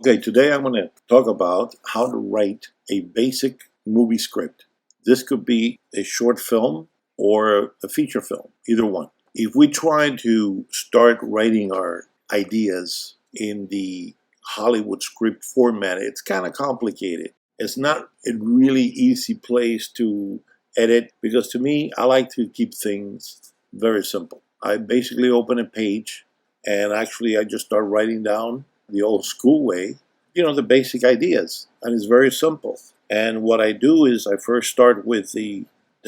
Okay, today I'm going to talk about how to write a basic movie script. This could be a short film or a feature film, either one. If we try to start writing our ideas in the Hollywood script format, it's kind of complicated. It's not a really easy place to edit because to me, I like to keep things very simple. I basically open a page and actually I just start writing down the old school way, the basic ideas. And it's very simple. And what I do is I first start with the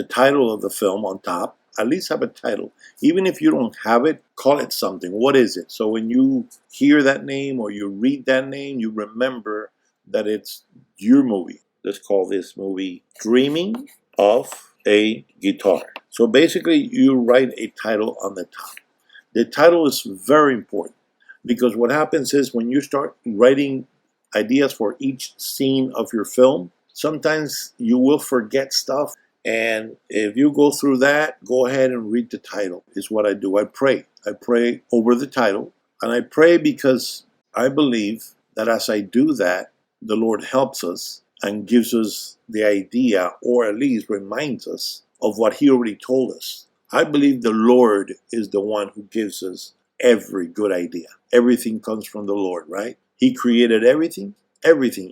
title of the film on top. At least have a title. Even if you don't have it, call it something. What is it? So when you hear that name or you read that name, you remember that it's your movie. Let's call this movie Dreaming of a Guitar. So basically, you write a title on the top. The title is very important because what happens is when you start writing ideas for each scene of your film, sometimes you will forget stuff. And if you go through that, go ahead and read the title, is what I do. I pray. I pray over the title. And I pray because I believe that as I do that, the Lord helps us and gives us the idea, or at least reminds us of what He already told us. I believe the Lord is the one who gives us every good idea. Everything comes from the Lord, right? He created everything,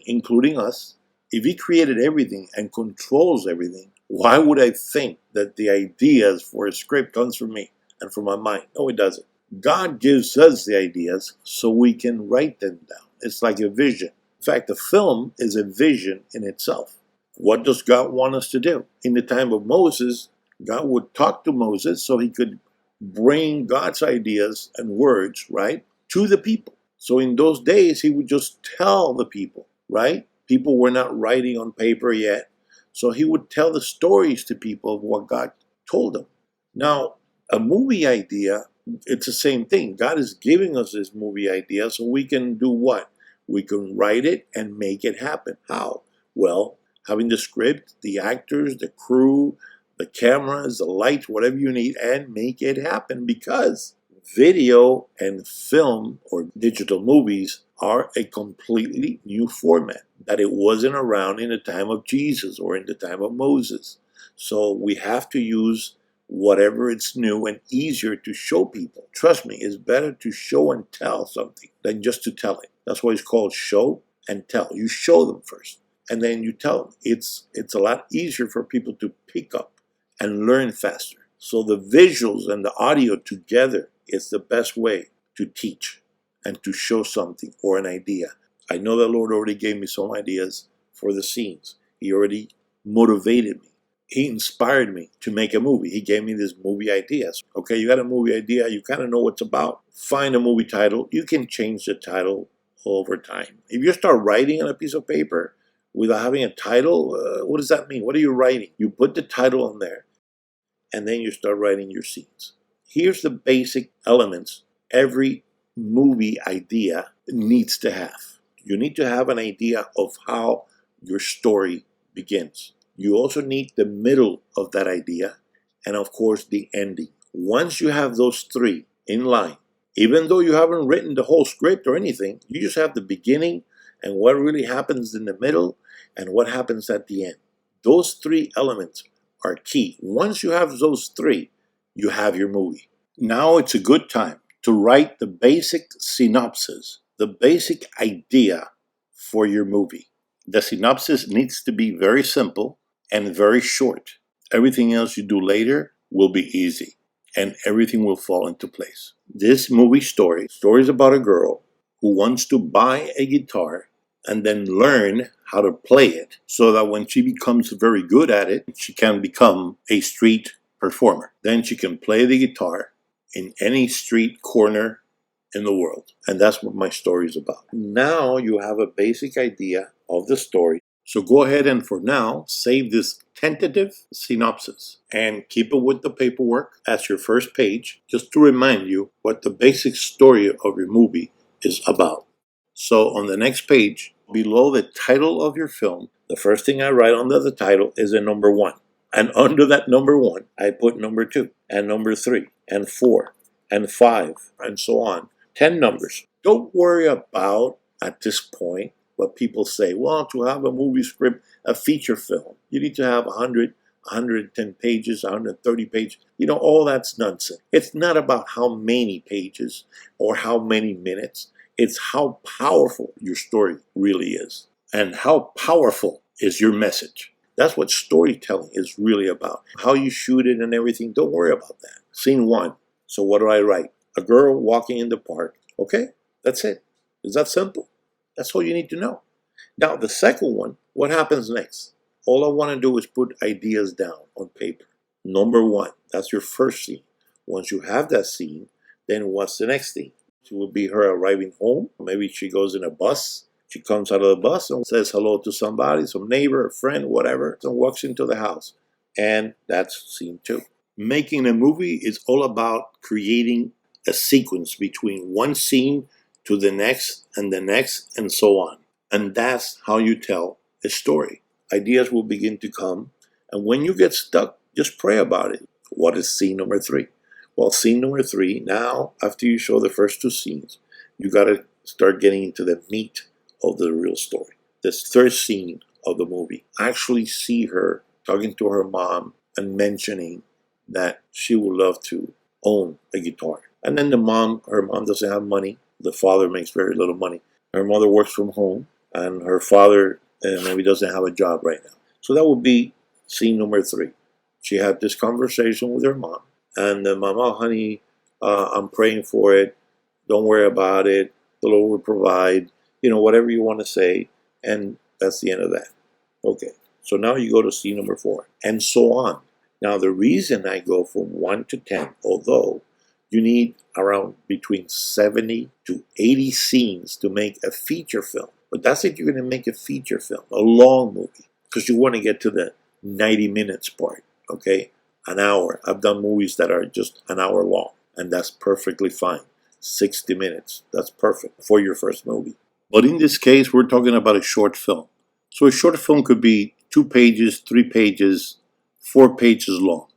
including us. If He created everything and controls everything, why would I think that the ideas for a script comes from me and from my mind? No, it doesn't. God gives us the ideas so we can write them down. It's like a vision. In fact, a film is a vision in itself. What does God want us to do? In the time of Moses, God would talk to Moses so he could bring God's ideas and words, right, to the people. So in those days, he would just tell the people, right? People were not writing on paper yet. So he would tell the stories to people of what God told them. Now, a movie idea, it's the same thing. God is giving us this movie idea so we can do what? We can write it and make it happen. How? Well, having the script, the actors, the crew, the cameras, the lights, whatever you need, and make it happen because video and film or digital movies are a completely new format that it wasn't around in the time of Jesus or in the time of Moses. So we have to use whatever it's new and easier to show people. Trust me, it's better to show and tell something than just to tell it. That's why it's called show and tell. You show them first and then you tell them. It's a lot easier for people to pick up and learn faster. So the visuals and the audio together is the best way to teach and to show something or an idea. I know the Lord already gave me some ideas for the scenes. He already motivated me. He inspired me to make a movie. He gave me these movie ideas. Okay, you got a movie idea. You kind of know what it's about. Find a movie title. You can change the title over time. If you start writing on a piece of paper without having a title, what does that mean? What are you writing? You put the title on there and then you start writing your scenes. Here's the basic elements every movie idea needs to have. You need to have an idea of how your story begins. You also need the middle of that idea and, of course, the ending. Once you have those three in line, even though you haven't written the whole script or anything, you just have the beginning and what really happens in the middle and what happens at the end. Those three elements are key. Once you have those three, you have your movie. Now it's a good time to write the basic synopsis, the basic idea for your movie. The synopsis needs to be very simple and very short. Everything else you do later will be easy and everything will fall into place. This movie story is about a girl who wants to buy a guitar and then learn how to play it so that when she becomes very good at it, she can become a street performer. Then she can play the guitar in any street corner in the world. And that's what my story is about. Now you have a basic idea of the story. So go ahead and for now, save this tentative synopsis and keep it with the paperwork as your first page, just to remind you what the basic story of your movie is about. So on the next page, below the title of your film, the first thing I write under the title is a number 1. And under that number 1, I put number 2 and number 3 and 4 and 5 and so on. 10 numbers. Don't worry about at this point. But people say, well, to have a movie script, a feature film, you need to have 100, 110 pages, 130 pages. All that's nonsense. It's not about how many pages or how many minutes. It's how powerful your story really is and how powerful is your message. That's what storytelling is really about. How you shoot it and everything, don't worry about that. Scene 1. So what do I write? A girl walking in the park. Okay, that's it. It's that simple. That's all you need to know. Now, the second one, what happens next? All I want to do is put ideas down on paper. Number 1, that's your first scene. Once you have that scene, then what's the next scene? It will be her arriving home. Maybe she goes in a bus. She comes out of the bus and says hello to somebody, some neighbor, a friend, whatever, and walks into the house. And that's scene 2. Making a movie is all about creating a sequence between one scene to the next, and so on. And that's how you tell a story. Ideas will begin to come, and when you get stuck, just pray about it. What is scene number 3? Well, scene number 3, now, after you show the first 2 scenes, you got to start getting into the meat of the real story. This third scene of the movie, actually see her talking to her mom and mentioning that she would love to own a guitar. And then her mom doesn't have money. The father makes very little money. Her mother works from home, and her father maybe doesn't have a job right now. So that would be scene number 3. She had this conversation with her mom, and the mom, oh, honey, I'm praying for it. Don't worry about it. The Lord will provide. Whatever you want to say, and that's the end of that. Okay, so now you go to scene number 4, and so on. Now, the reason I go from 1 to 10, although you need around between 70 to 80 scenes to make a feature film. But that's if you're going to make a feature film, a long movie, because you want to get to the 90 minutes part, okay? An hour. I've done movies that are just an hour long, and that's perfectly fine. 60 minutes, that's perfect for your first movie. But in this case, we're talking about a short film. So a short film could be 2 pages, 3 pages, 4 pages long.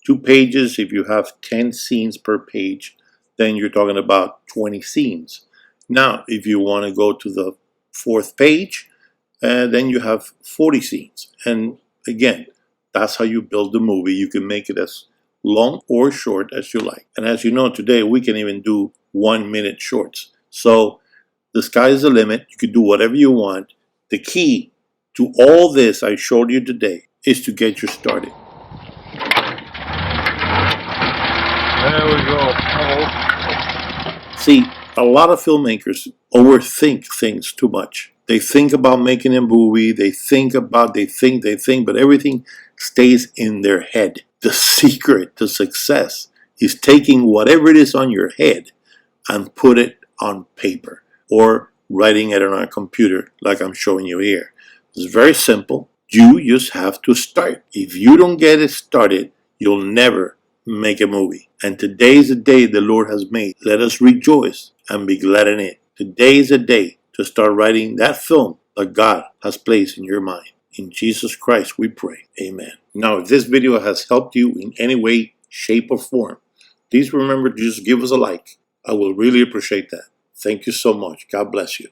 2 pages, if you have 10 scenes per page, then you're talking about 20 scenes. Now, if you want to go to the 4th page, then you have 40 scenes. And again, that's how you build the movie. You can make it as long or short as you like. And as you know, today we can even do 1-minute shorts. So the sky is the limit. You can do whatever you want. The key to all this I showed you today is to get you started. There we go. See, a lot of filmmakers overthink things too much. They think about making a movie, they think, but everything stays in their head. The secret to success is taking whatever it is on your head and put it on paper or writing it on a computer like I'm showing you here. It's very simple. You just have to start. If you don't get it started, you'll never make a movie. And today is the day the Lord has made. Let us rejoice and be glad in it. Today is the day to start writing that film that God has placed in your mind. In Jesus Christ we pray. Amen. Now, if this video has helped you in any way, shape, or form, please remember to just give us a like. I will really appreciate that. Thank you so much. God bless you.